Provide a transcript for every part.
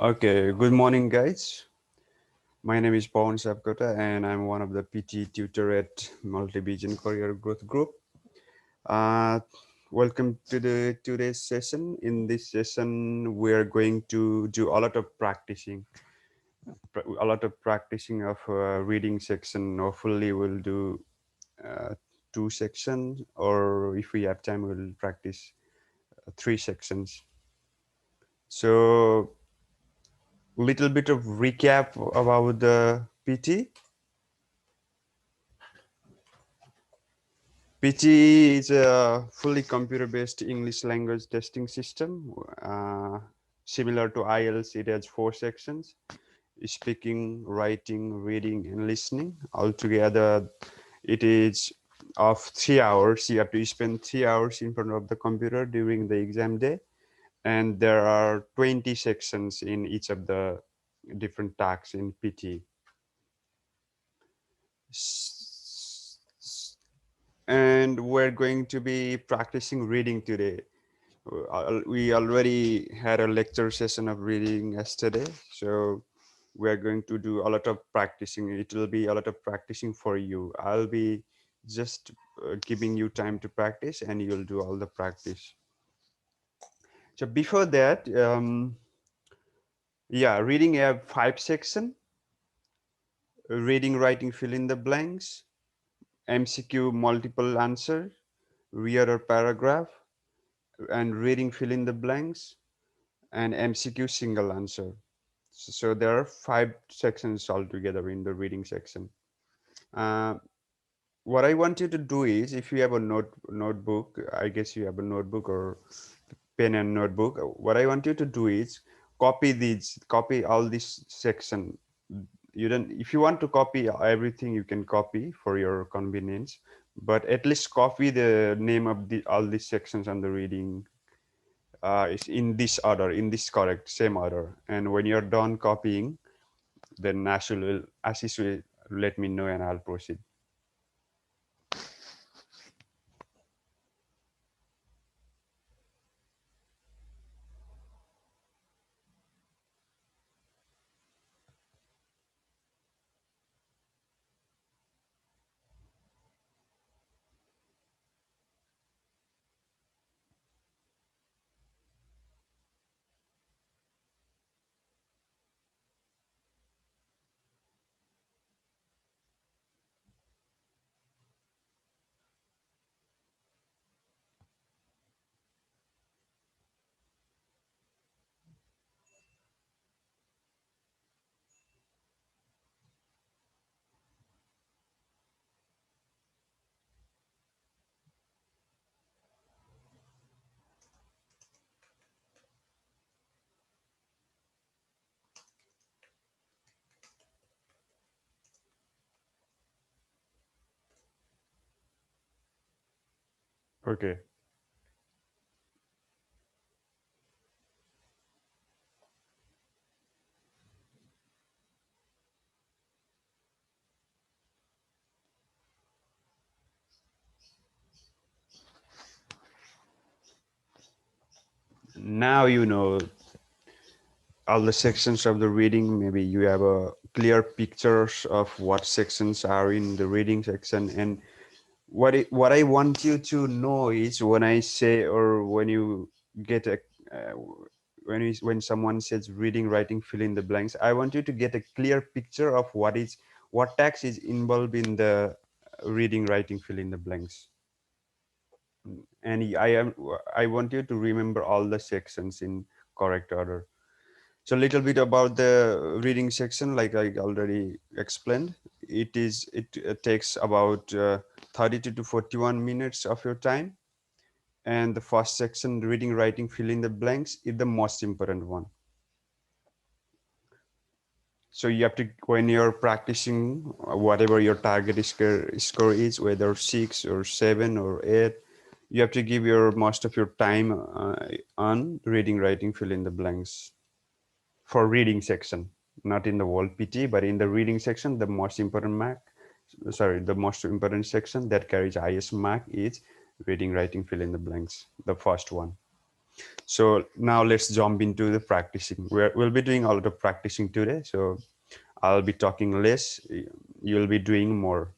Okay, good morning, guys. My name is Pawan Sapkota, and I'm one of the PTE tutor at Multivision Career Growth Group. Uh, Welcome to the today's session. In this session, we are going to do a lot of practicing of reading section. Hopefully, we'll do uh, two sections, or if we have time, we'll practice three sections. So, little bit of recap about the PT. PTE is a fully computer-based English language testing system. Similar to IELTS, it has four sections: speaking, writing, reading, and listening. Altogether, it is of 3 hours. You have to spend 3 hours in front of the computer during the exam day. And there are 20 sections in each of the different tasks in PT. And we're going to be practicing reading today. We already had a lecture session of reading yesterday, so we're going to do a lot of practicing. It will be a lot of practicing for you. I'll be just giving you time to practice, and you'll do all the practice. So before that, yeah, reading, you have 5 sections: reading, writing, fill in the blanks, MCQ, multiple answer, read or paragraph, and reading, fill in the blanks, and MCQ, single answer. So there are 5 sections altogether in the reading section. Uh, what I want you to do is, if you have a notebook, I guess you have a notebook or pen and notebook. What I want you to do is copy all this section. You don't, if you want to copy everything, you can copy for your convenience, but at least copy the name of all these sections on the reading is in this order, in this correct same order. And when you're done copying, then Ashish will let me know and I'll proceed. Okay. Now you know all the sections of the reading. Maybe you have a clear pictures of what sections are in the reading section. And what I want you to know is, when I say, or when you get a uh, when someone says reading, writing, fill in the blanks, I want you to get a clear picture of what text is involved in the reading, writing, fill in the blanks. And I want you to remember all the sections in correct order. So a little bit about the reading section, like I already explained. It takes about 32 to 41 minutes of your time. And the first section, reading, writing, fill in the blanks, is the most important one. So you have to, when you're practicing, whatever your target score is, whether 6 or 7 or 8, you have to give your most of your time on reading, writing, fill in the blanks for reading section, not in the whole PT, but in the reading section, the most important the most important section that carries highest mark is reading, writing, fill in the blanks, the first one. So now let's jump into the practicing. We'll be doing a lot of practicing today. So I'll be talking less. You'll be doing more.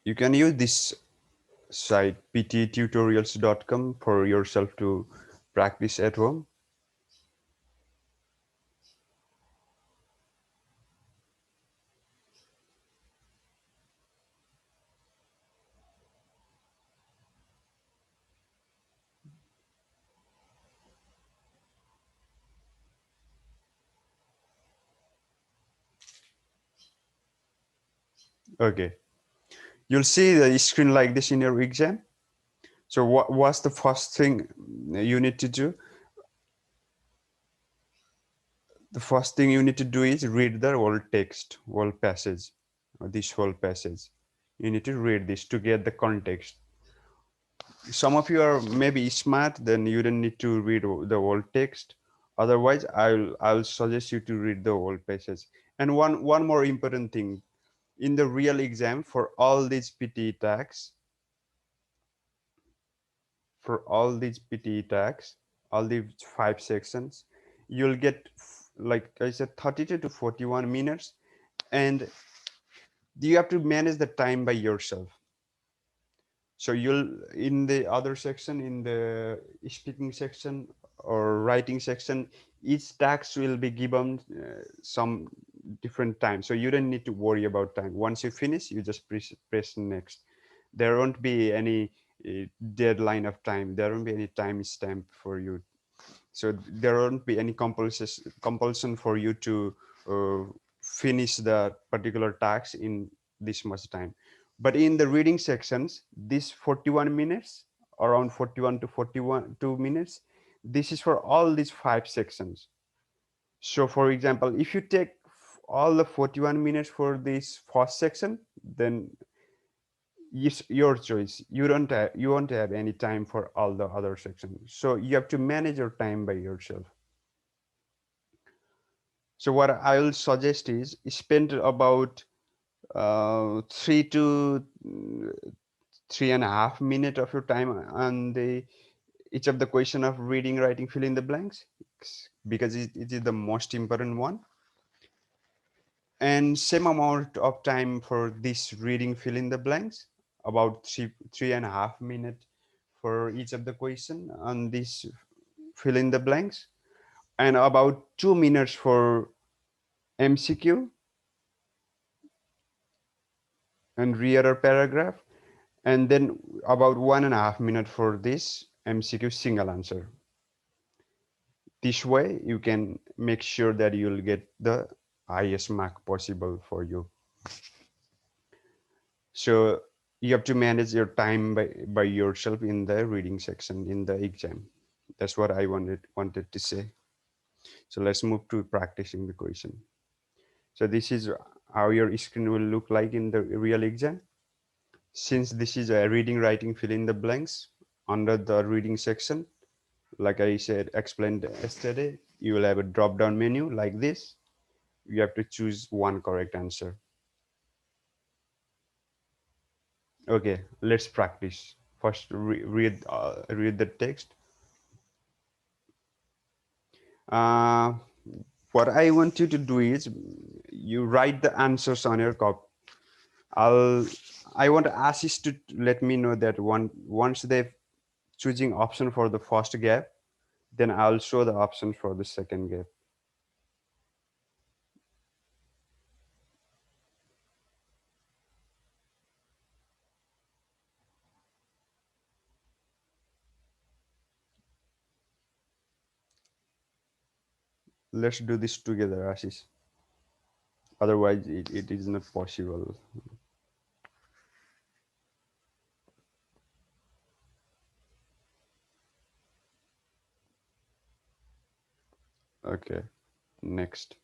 You can use this site pttutorials.com for yourself to practice at home. Okay. You'll see the screen like this in your exam. So what's the first thing you need to do? The first thing you need to do is read the whole text, whole passage, or this whole passage. You need to read this to get the context. Some of you are maybe smart, then you don't need to read the whole text. Otherwise, I'll suggest you to read the whole passage. And one more important thing, in the real exam for all these PTE tags, all these 5 sections, you'll get, like I said, 32 to 41 minutes, and you have to manage the time by yourself. So you'll, in the other section, in the speaking section or writing section, each task will be given some different time. So you don't need to worry about time. Once you finish, you just press next. There won't be any deadline of time. There won't be any time stamp for you. So there won't be any compulsion for you to uh, finish the particular task in this much time. But in the reading sections, this 41 minutes, around 41 to 41 2 minutes, this is for all these 5 sections. So for example, if you take all the 41 minutes for this first section, then it's your choice. You won't have any time for all the other sections. So you have to manage your time by yourself. So what I'll suggest is spend about 3 to 3.5 minutes of your time on the each of the question of reading, writing, fill in the blanks, because it is the most important one. And same amount of time for this reading, fill in the blanks, about 3.5 minutes for each of the question on this fill in the blanks, and about 2 minutes for MCQ and reader paragraph, and then about 1.5 minutes for this MCQ single answer. This way you can make sure that you'll get the highest mark possible for you. So you have to manage your time by yourself in the reading section in the exam. That's what I wanted to say. So let's move to practicing the question. So this is how your screen will look like in the real exam. Since this is a reading, writing, fill in the blanks, under the reading section, like I said, explained yesterday, you will have a drop down menu like this. You have to choose one correct answer. Okay, let's practice. First, read the text. Uh, what I want you to do is you write the answers on your copy. I want Ashish to let me know that once they've choosing option for the first gap, then I'll show the option for the second gap. Let's do this together, Ashish. Otherwise, it is not possible. Okay, next.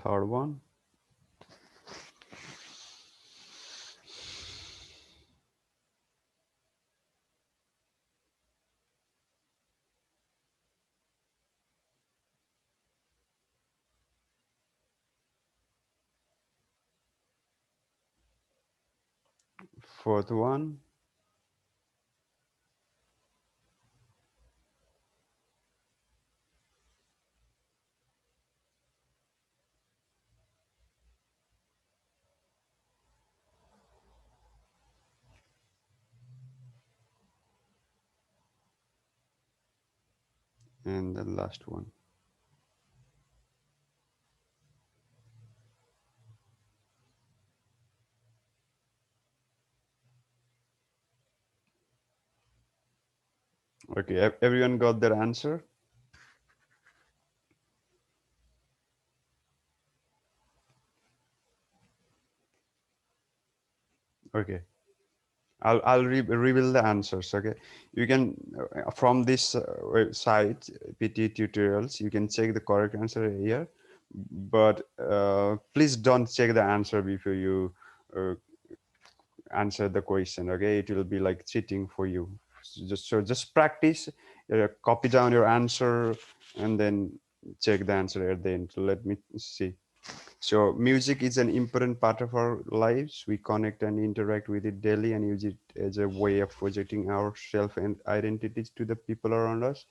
third one. Fourth one. And the last one. Okay, everyone got their answer? Okay. I'll reveal the answers. Okay, you can from this website PTE tutorials you can check the correct answer here, but please don't check the answer before you uh, answer the question. Okay, it will be like cheating for you. So just practice, copy down your answer, and then check the answer at the end. Let me see. So music is an important part of our lives. We connect and interact with it daily and use it as a way of projecting ourselves and identities to the people around us.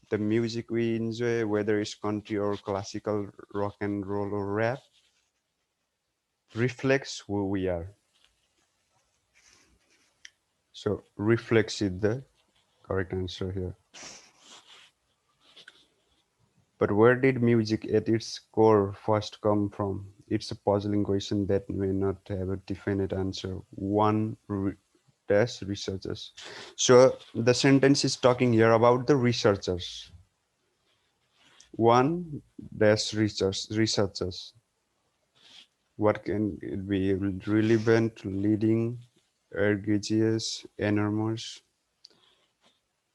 The music we enjoy, whether it's country or classical, rock and roll or rap, reflects who we are. So reflects is the correct answer here. But where did music at its core first come from? It's a puzzling question that may not have a definite answer. One dash researchers. So the sentence is talking here about the researchers. One dash researchers. What can it be? Relevant, leading, egregious, enormous.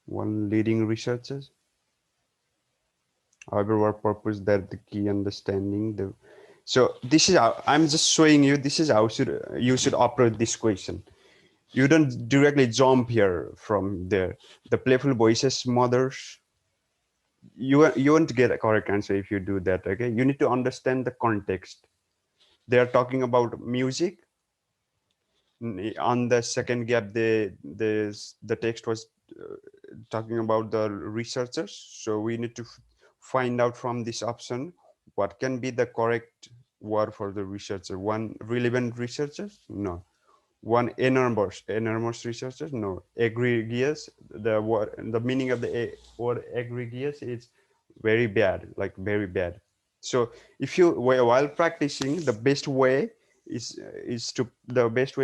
One leading researchers. However, what purpose that the key understanding the. So this is how I'm just showing you. This is how you should approach this question. You don't directly jump here from there. The playful voices mothers. You won't get a correct answer if you do that. Okay, you need to understand the context. They are talking about music. On the second gap, the text was talking about the researchers. So we need to find out from this option what can be the correct word for the researcher. One relevant researchers? No. One enormous researchers? No. Egregious, the meaning of the word egregious is very bad, like very bad. So if you while practicing, the best way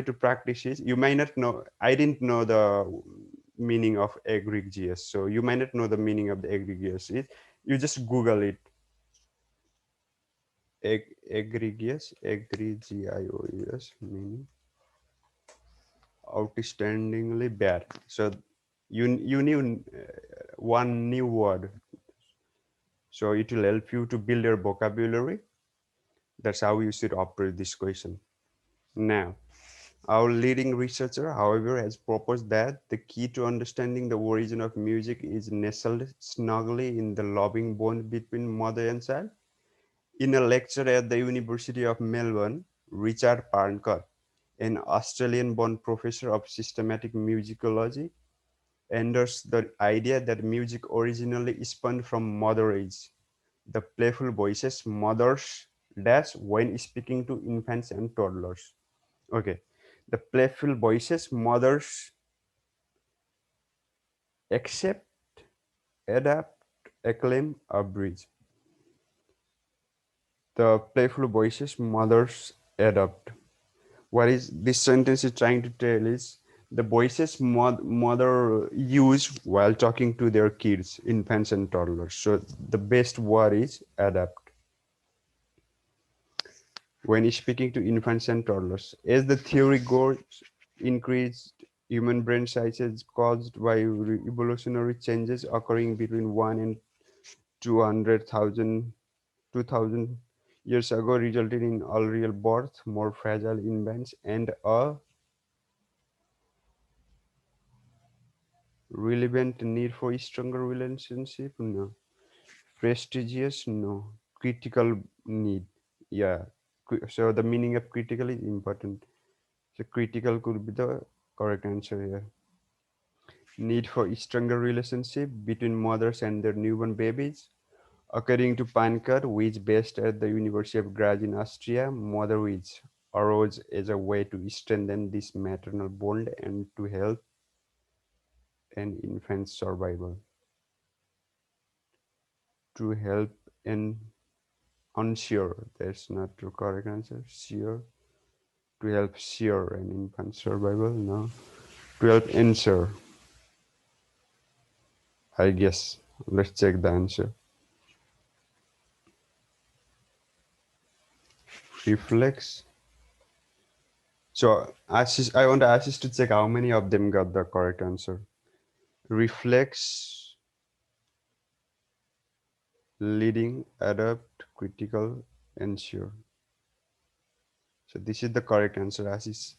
to practice is you may not know. I didn't know the meaning of egregious, so you might not know the meaning of the egregious. You just Google it. Egregious meaning outstandingly bad. So you knew one new word, so it will help you to build your vocabulary. That's how you should operate this question. Now, our leading researcher, however, has proposed that the key to understanding the origin of music is nestled snugly in the loving bond between mother and child. In a lecture at the University of Melbourne, Richard Parncott, an Australian-born professor of systematic musicology, endorsed the idea that music originally spawned from mother age. The playful voices mothers dash when speaking to infants and toddlers. Okay, the playful voices mothers accept, adapt, acclaim, abridge. The playful voices mothers adopt. What is this sentence is trying to tell is the voices mother use while talking to their kids, infants and toddlers. So the best word is adapt when speaking to infants and toddlers. As the theory goes, increased human brain size is caused by evolutionary changes occurring between 1 and 200,000 years ago resulted in all real birth, more fragile infants, and a relevant need for stronger relationship? No. Prestigious? No. Critical need? Yeah. So the meaning of critical is important. So critical could be the correct answer here. Need for stronger relationship between mothers and their newborn babies. According to Pankar, which based at the University of Graz in Austria, motherhood arose as a way to strengthen this maternal bond and to help an infant's survival. To help an unsure, that's not the correct answer. Sure. To help sure an infant's survival, no. To help ensure, I guess. Let's check the answer. Reflex. So I want to ask you to check how many of them got the correct answer. Reflex, leading, adapt, critical, ensure. So this is the correct answer, Ashish.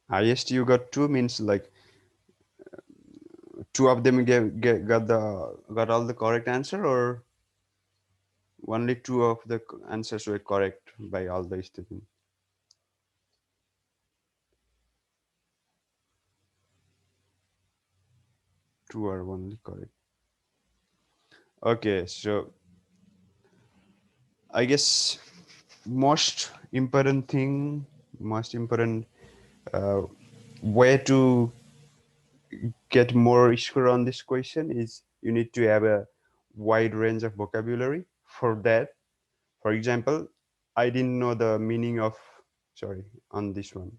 Highest you got two means like two of them got all the correct answer, or only two of the answers were correct by all the students. Two are only correct. Okay, so I guess most important thing, most important uh, way to get more score on this question is you need to have a wide range of vocabulary. For that, for example, I didn't know the meaning of, sorry, on this one,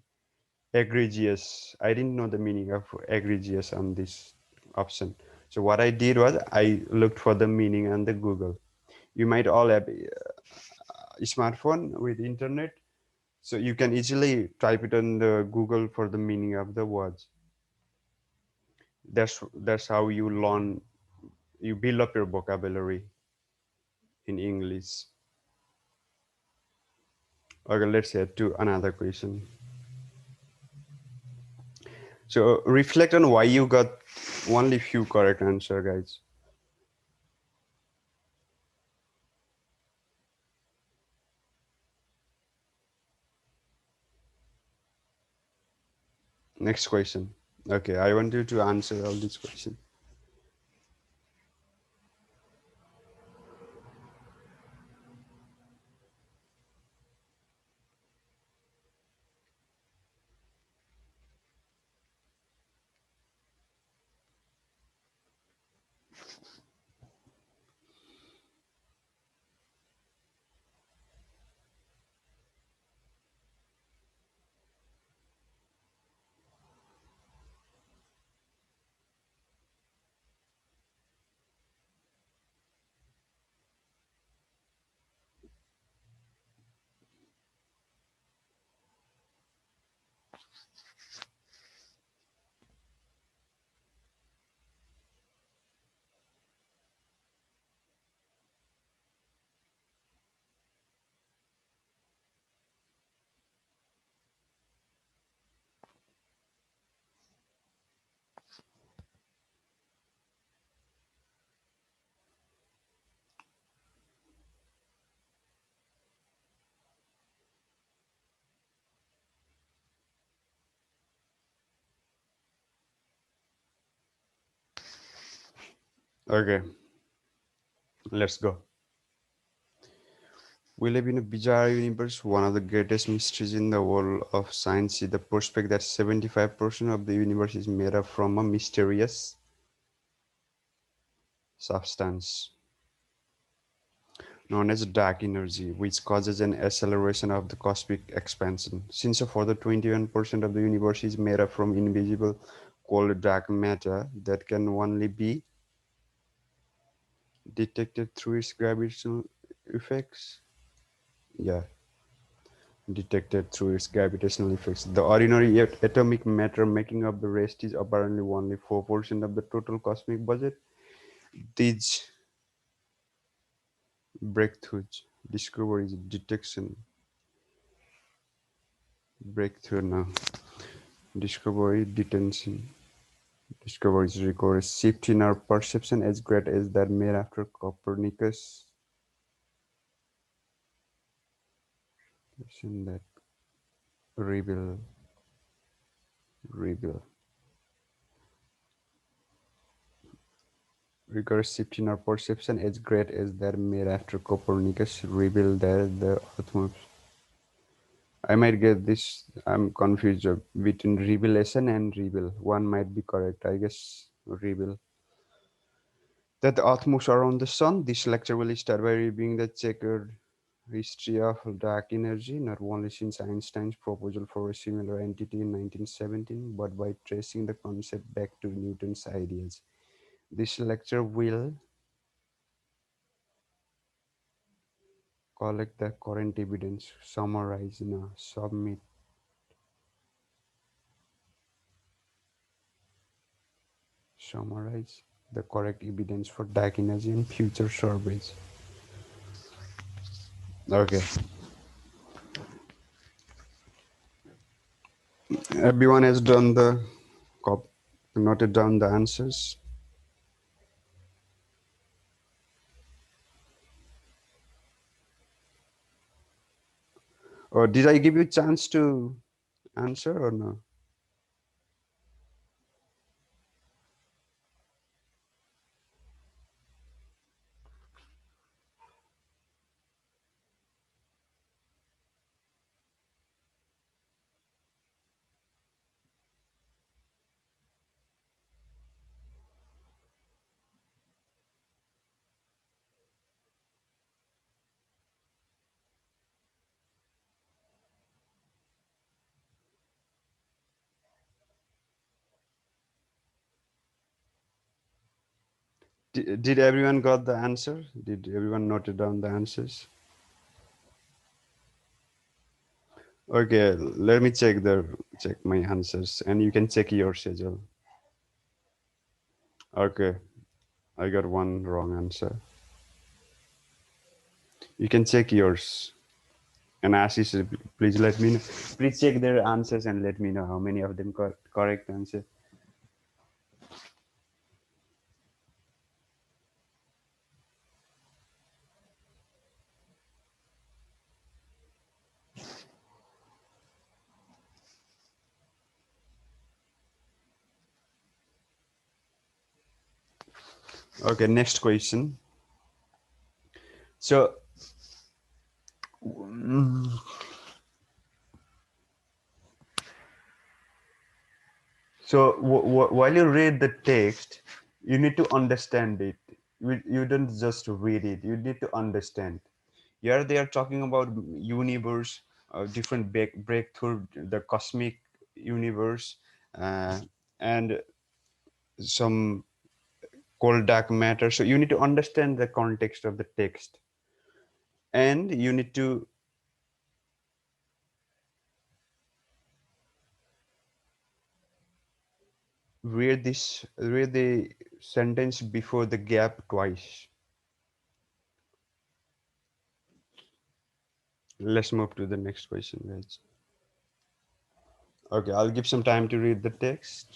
egregious. I didn't know the meaning of egregious on this option. So what I did was I looked for the meaning on the Google. You might all have a smartphone with internet, so you can easily type it on the Google for the meaning of the words. That's how you learn, you build up your vocabulary in English. Okay, let's head to another question. So reflect on why you got only few correct answer, guys. Next question. Okay, I want you to answer all these questions. Okay, let's go. We live in a bizarre universe. One of the greatest mysteries in the world of science is the prospect that 75% of the universe is made up from a mysterious substance known as dark energy, which causes an acceleration of the cosmic expansion. Since a further 21% of the universe is made up from invisible cold dark matter that can only be detected through its gravitational effects. Yeah, detected through its gravitational effects. The ordinary atomic matter making up the rest is apparently only 4% of the total cosmic budget. These breakthroughs, discoveries, detection, breakthrough now, discovery, detention, discoveries record a shift in our perception as great as that made after Copernicus. That reveal, reveal. Record shift in our perception as great as that made after Copernicus revealed that the Earth moves. I might get this. I'm confused between revelation and reveal. One might be correct. I guess reveal. That the Earth moves around the sun. This lecture will start by reviewing the checkered history of dark energy, not only since Einstein's proposal for a similar entity in 1917, but by tracing the concept back to Newton's ideas. This lecture will collect the current evidence, summarize, submit, summarize the correct evidence for dark energy and future surveys. Okay, everyone has done the noted down the answers. Or did I give you a chance to answer or no? Did everyone got the answer? Did everyone noted down the answers? Okay, let me check my answers, and you can check yours as well. Okay, I got one wrong answer. You can check yours. And Ashish, please let me know. Please check their answers and let me know how many of them got correct answer. Okay, next question. So, mm, so while you read the text, you need to understand it. You don't just read it. You need to understand. Here they are talking about universe, different breakthrough, the cosmic universe, uh, and some cold dark matter. So you need to understand the context of the text, and you need to read the sentence before the gap twice. Let's move to the next question, guys. Okay, I'll give some time to read the text.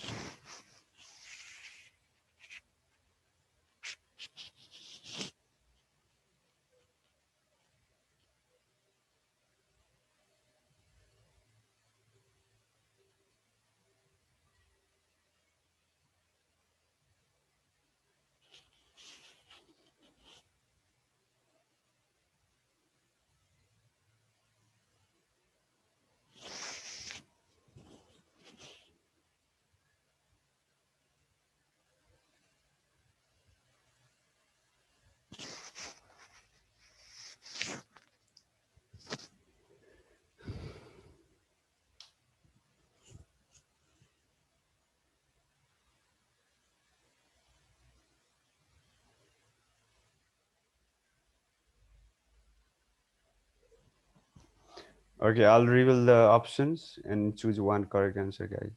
Okay, I'll reveal the options and choose one correct answer, guys.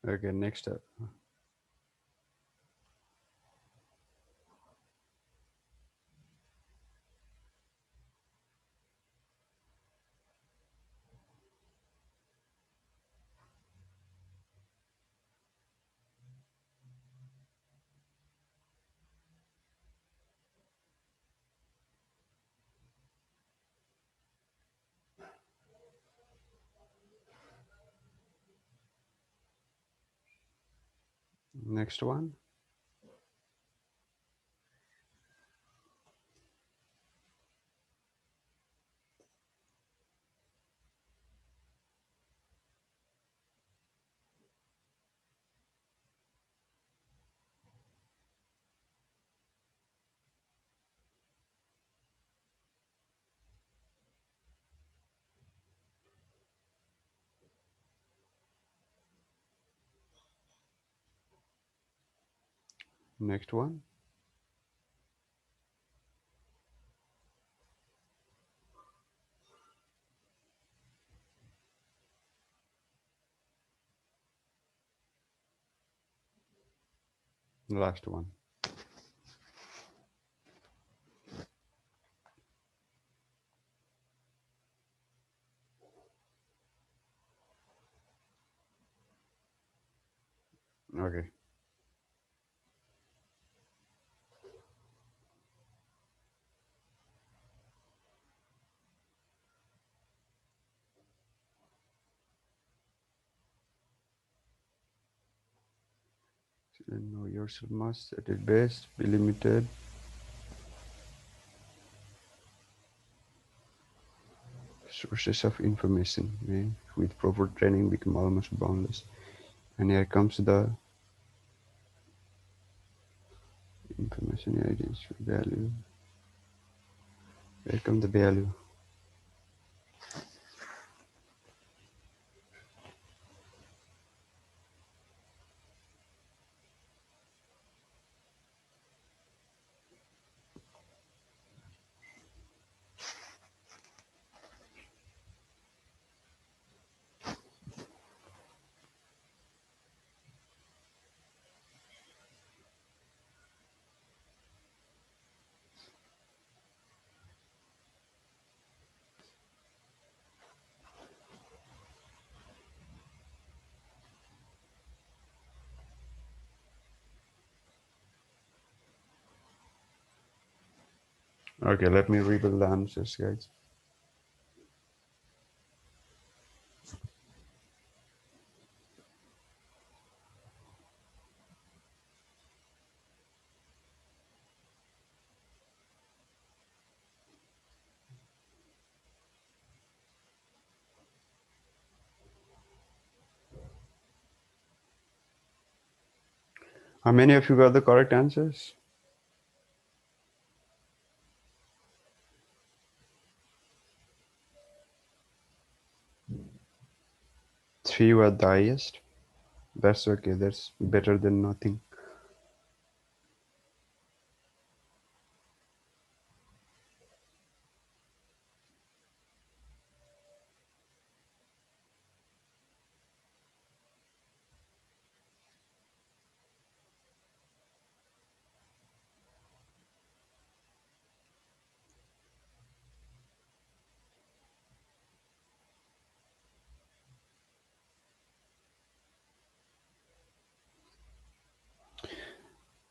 Okay, next up. Next one. Next one. Last one. Okay. Know yourself must at its best be limited. Sources of information, with proper training become almost boundless. And here comes the information identity value. Here comes the value. Okay, let me reveal the answers, guys. How many of you got the correct answers? 3 were the highest. That's okay. That's better than nothing.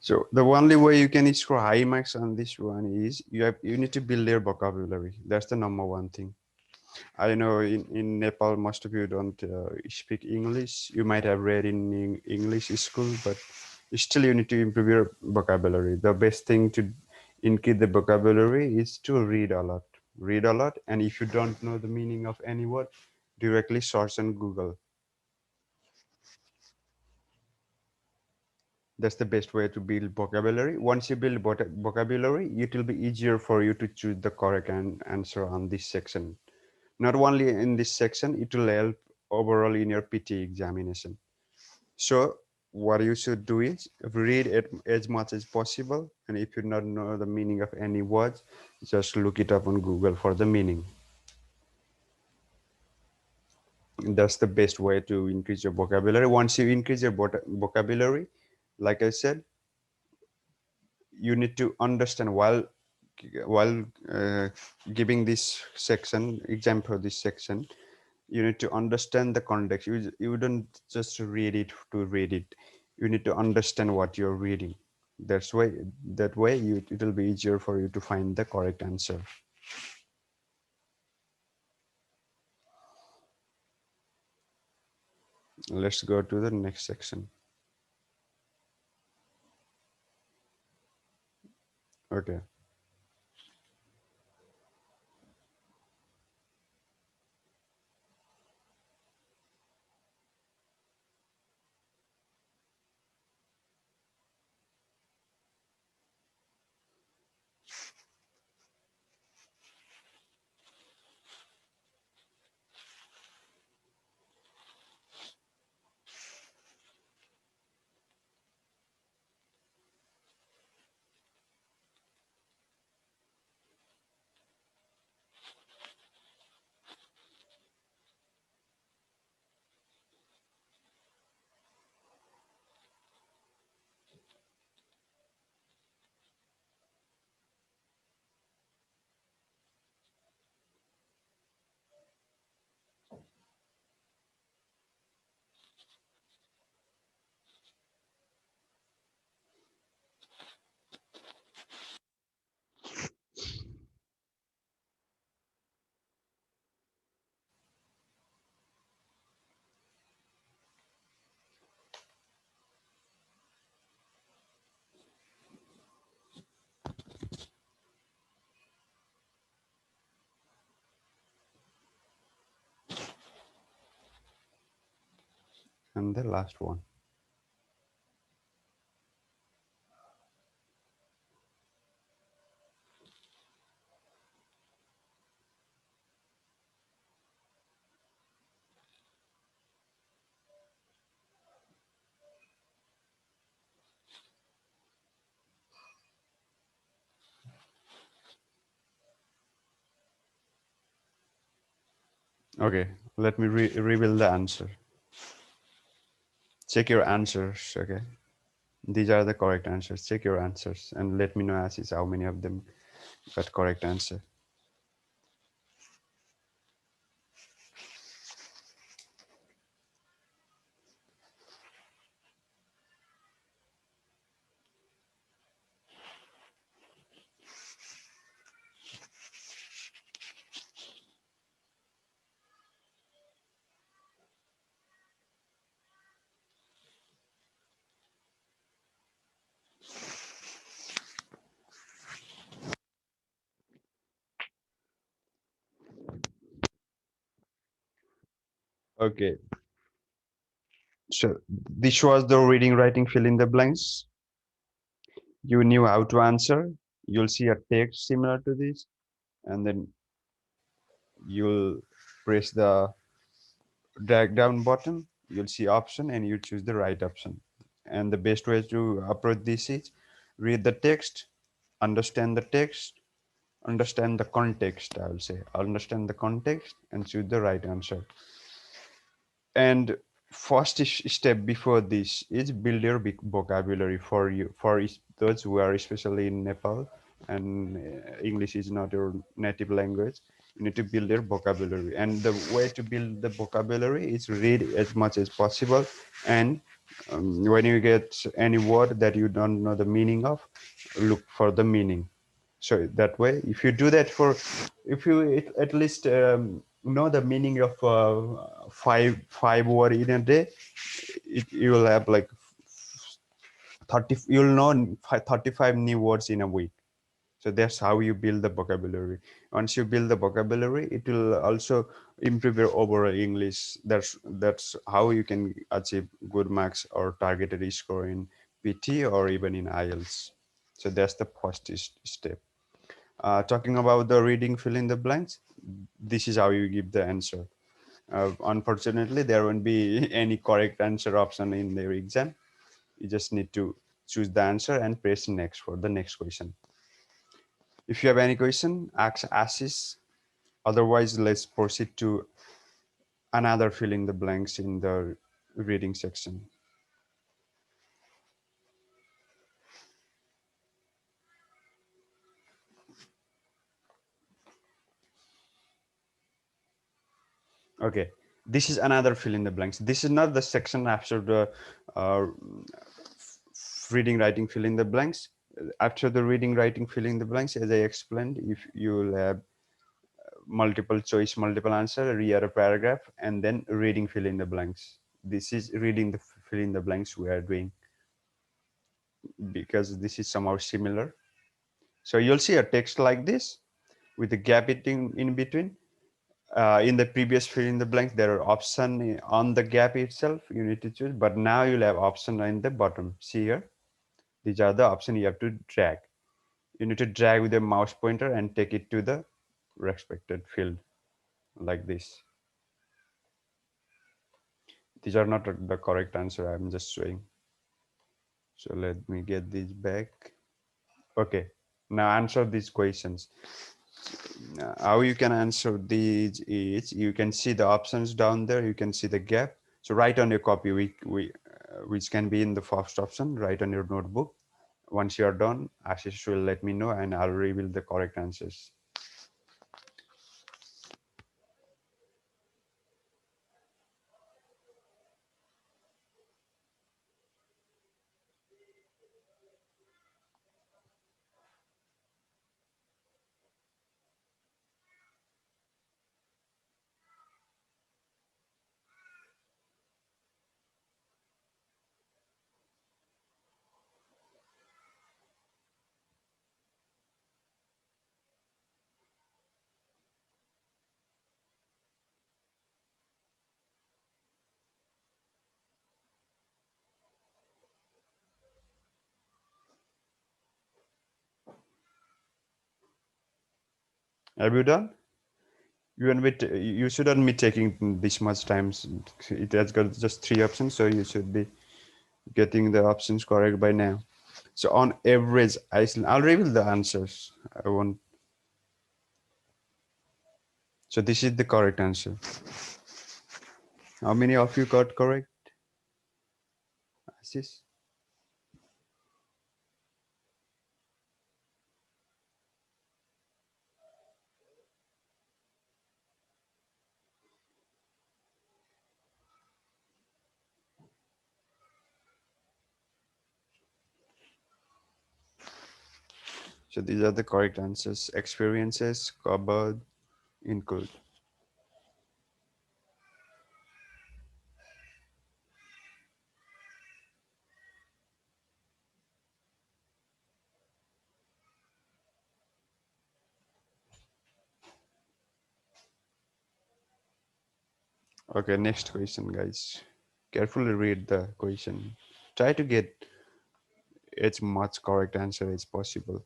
So the only way you can score high marks on this one is you need to build your vocabulary. That's the number one thing. I know in Nepal most of you don't speak English. You might have read in English school, but still you need to improve your vocabulary. The best thing to increase the vocabulary is to read a lot. Read a lot, and if you don't know the meaning of any word, directly search on Google. That's the best way to build vocabulary. Once you build vocabulary, it will be easier for you to choose the correct answer on this section. Not only in this section, it will help overall in your PTE examination. So what you should do is read it as much as possible, and if you don't know the meaning of any words, just look it up on Google for the meaning. That's the best way to increase your vocabulary. Once you increase your vocabulary, like I said, you need to understand while giving this section exam for this section, you need to understand the context. You don't just read it to read it. You need to understand what you're reading. That way it will be easier for you to find the correct answer. Let's go to the next section. Okay. And the last one. Okay, let me reveal the answer. Check your answers. Okay, these are the correct answers. Check your answers and let me know as is how many of them got correct answer. Okay, so this was the reading, writing, fill in the blanks. You knew how to answer. You'll see a text similar to this, and then you'll press the drag down button. You'll see option, and you choose the right option. And the best way to approach this is read the text, understand the text, understand the context. I will say understand the context and choose the right answer. And first step before this is build your big vocabulary for you, those who are especially in Nepal and English is not your native language. You need to build your vocabulary, and the way to build the vocabulary is read as much as possible. And when you get any word that you don't know the meaning of, look for the meaning. So that way, if you do that for, if you at least know the meaning of five word in a day, you will have like 30, you'll know 35 new words in a week. So that's how you build the vocabulary. Once you build the vocabulary, it will also improve your overall English. That's how you can achieve good marks or targeted score in PT or even in IELTS. So that's the first step. Talking about the reading fill in the blanks, this is how you give the answer. Unfortunately, there won't be any correct answer option in their exam. You just need to choose the answer and press next for the next question. If you have any question, ask Ashish. Otherwise, let's proceed to another fill in the blanks in the reading section. Okay, this is another fill in the blanks. This is not the section after the uh, reading, writing, fill in the blanks. After the reading, writing, fill in the blanks, as I explained, if you have multiple choice, multiple answer, read a paragraph, and then reading, fill in the blanks. This is reading the fill in the blanks we are doing because this is somehow similar. So you'll see a text like this with a gap in between. In the previous fill in the blank, there are option on the gap itself you need to choose, but now you'll have option in the bottom. See here, these are the options you have to drag. You need to drag with the mouse pointer and take it to the respected field like this. These are not the correct answer. I'm just showing. So let me get these back. Okay, now answer these questions. How you can answer these is you can see the options down there. You can see the gap. So write on your copy which can be in the first option. Write on your notebook. Once you are done, Ashish will let me know and I'll reveal the correct answers. Have you done? You shouldn't be taking this much time. It has got just three options, so you should be getting the options correct by now. So on average, I'll reveal the answers. I want. So this is the correct answer. How many of you got correct? Ashish? So these are the correct answers. Experiences, cupboard, include. Okay, next question, guys. Carefully read the question. Try to get as much correct answer as possible.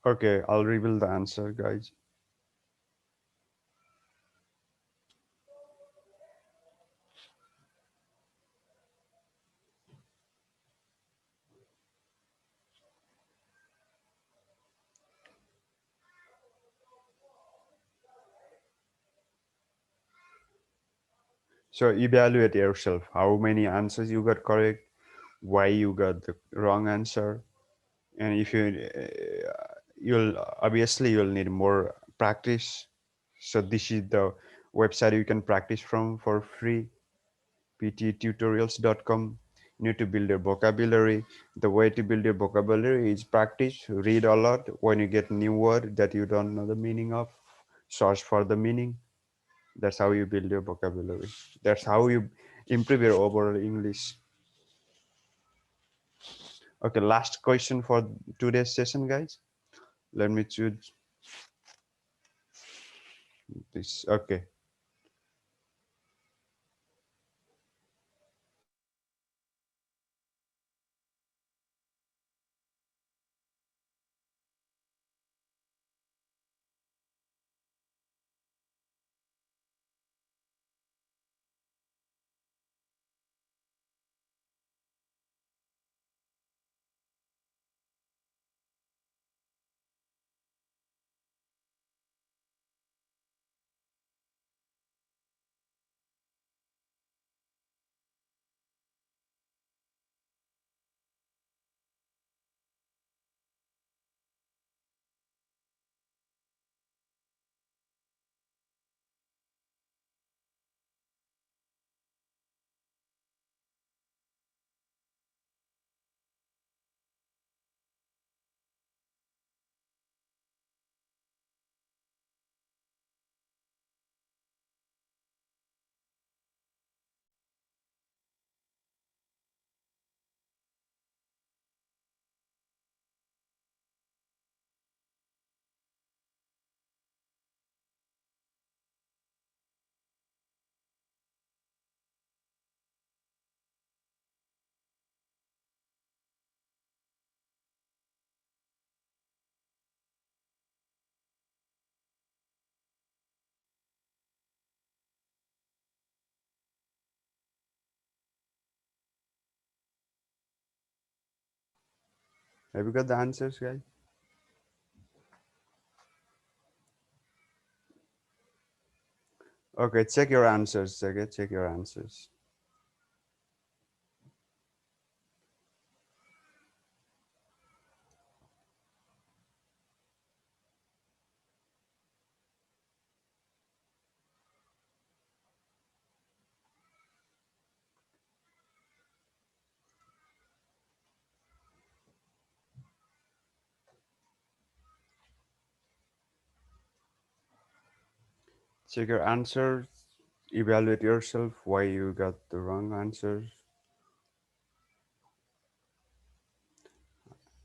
Okay, I'll reveal the answer, guys. So evaluate yourself. How many answers you got correct? Why you got the wrong answer? And if you'll obviously you'll need more practice. So this is the website you can practice from for free. PTEtutorials.com. You need to build your vocabulary. The way to build your vocabulary is practice, read a lot. When you get new word that you don't know the meaning of, search for the meaning. That's how you build your vocabulary. That's how you improve your overall English. Okay, last question for today's session, guys. Let me choose this. Okay. Have you got the answers, guys? Okay, check your answers. Okay, check your answers. Check your answers. Evaluate yourself why you got the wrong answers.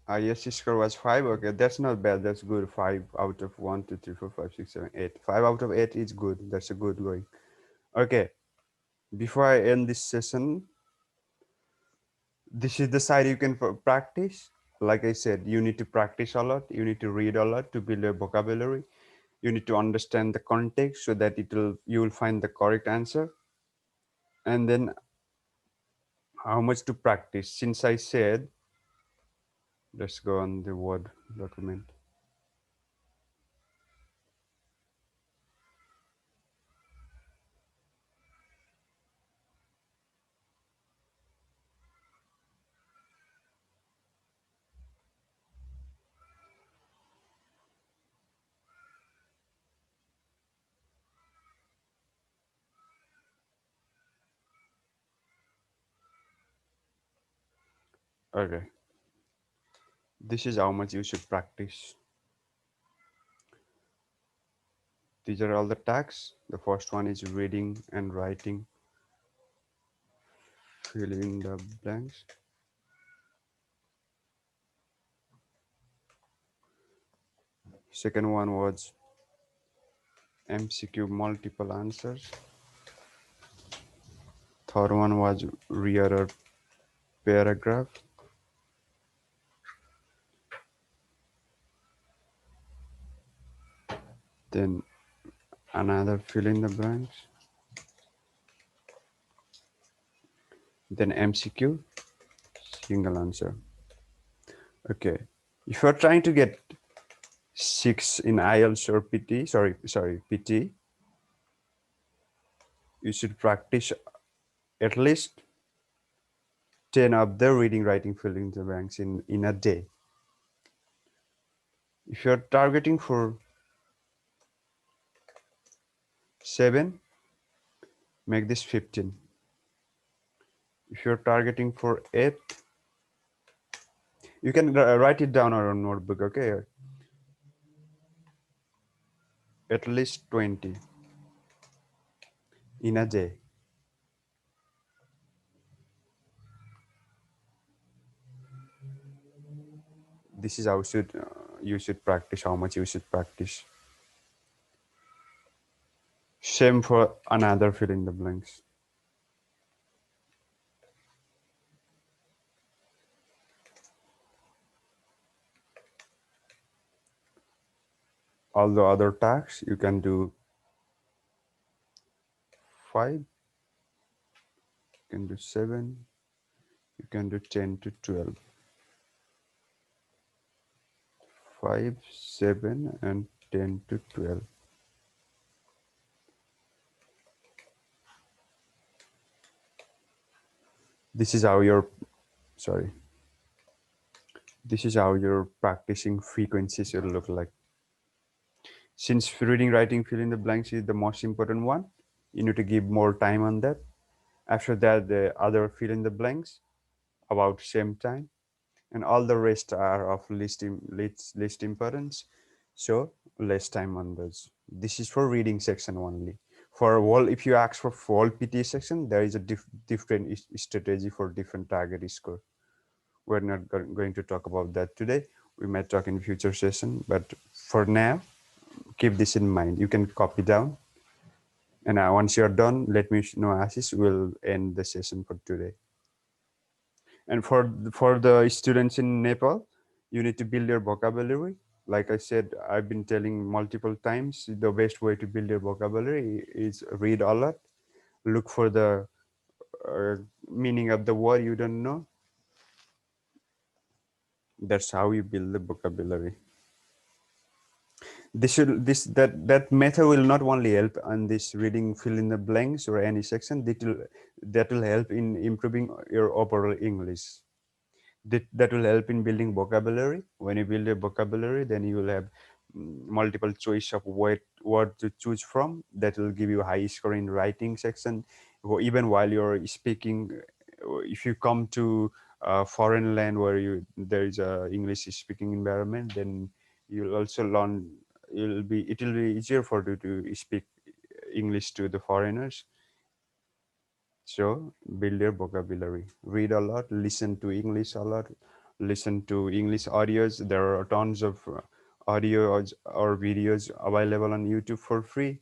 Yes, score was 5. Okay, that's not bad. That's good. 5 out of 1, 2, 3, 4, 5, 6, 7, 8. 5 out of 8 is good. That's a good going. Okay, before I end this session, this is the side you can practice. Like I said, you need to practice a lot. You need to read a lot to build your vocabulary. You need to understand the context so that you will find the correct answer. And then how much to practice? Since I said, let's go on the Word document. Okay, this is how much you should practice. These are all the tasks. The first one is reading and writing, fill in the blanks. Second one was MCQ multiple answers. Third one was read a paragraph. Then another fill in the blanks. Then MCQ, single answer. Okay. If you're trying to get 6 in IELTS or PT, PT, You should practice at least 10 of the reading, writing, fill in the blanks in a day. If you're targeting for 7, make this 15. If you're targeting for 8, you can write it down on your notebook, okay? At least 20 in a day. This is how you should practice, how much you should practice. Same for another fill in the blanks. All the other tasks you can do 5, you can do 7, you can do 10 to 12. 5, 7, and 10 to 12. This is how your sorry. This is how your practicing frequency should look like. Since reading, writing, fill in the blanks is the most important one, you need to give more time on that. After that, the other fill in the blanks about same time, and all the rest are of least importance, so less time on those. This is for reading section only. For whole, if you ask for whole PTE section, there is a different strategy for different target score. We're not going to talk about that today. We might talk in future session, but for now, keep this in mind. You can copy down, and once you're done, let me know, Ashish. We'll end the session for today. And for the students in Nepal, you need to build your vocabulary. Like I said, I've been telling multiple times, the best way to build your vocabulary is read a lot, look for the meaning of the word you don't know. That's how you build the vocabulary. That method will not only help on this reading fill in the blanks or any section, that will help in improving your overall English. That will help in building vocabulary. When you build a vocabulary, then you will have multiple choice of what to choose from. That will give you a high score in writing section. Or even while you're speaking, if you come to a foreign land where there is a English speaking environment, then you'll also learn. It will be easier for you to speak English to the foreigners. So build your vocabulary, read a lot, listen to English a lot, listen to English audios. There are tons of audio or videos available on YouTube for free.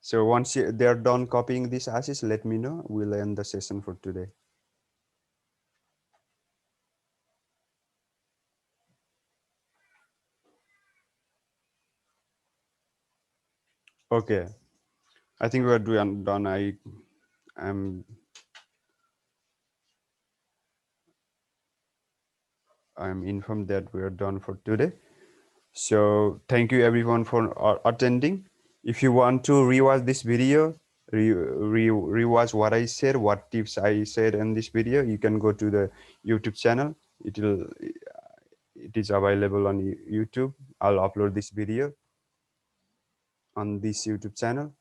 So once they're done copying these ashes, let me know. We'll end the session for today. Okay, I think we're done. I'm I'm informed that we're done for today. So thank you everyone for attending. If you want to rewatch this video, rewatch what I said, what tips I said in this video, you can go to the YouTube channel. It is available on YouTube. I'll upload this video on this YouTube channel.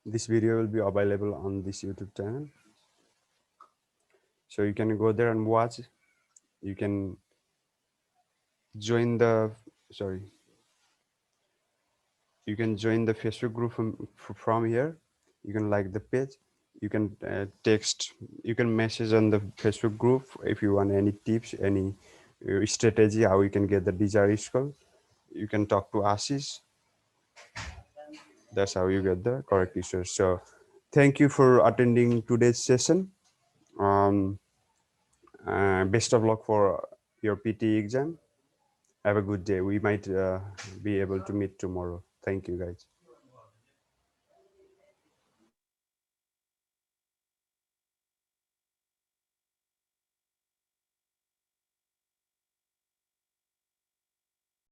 This video will be available on this YouTube channel. So you can go there and watch. You can join the, sorry, you can join the Facebook group from here. You can like the page. You can text, you can message on the Facebook group if you want any tips, any strategy how you can get the desired score. You can talk to Ashish. That's how you get the correct answer. So thank you for attending today's session. Best of luck for your PT exam. Have a good day. We might be able to meet tomorrow. Thank you, guys.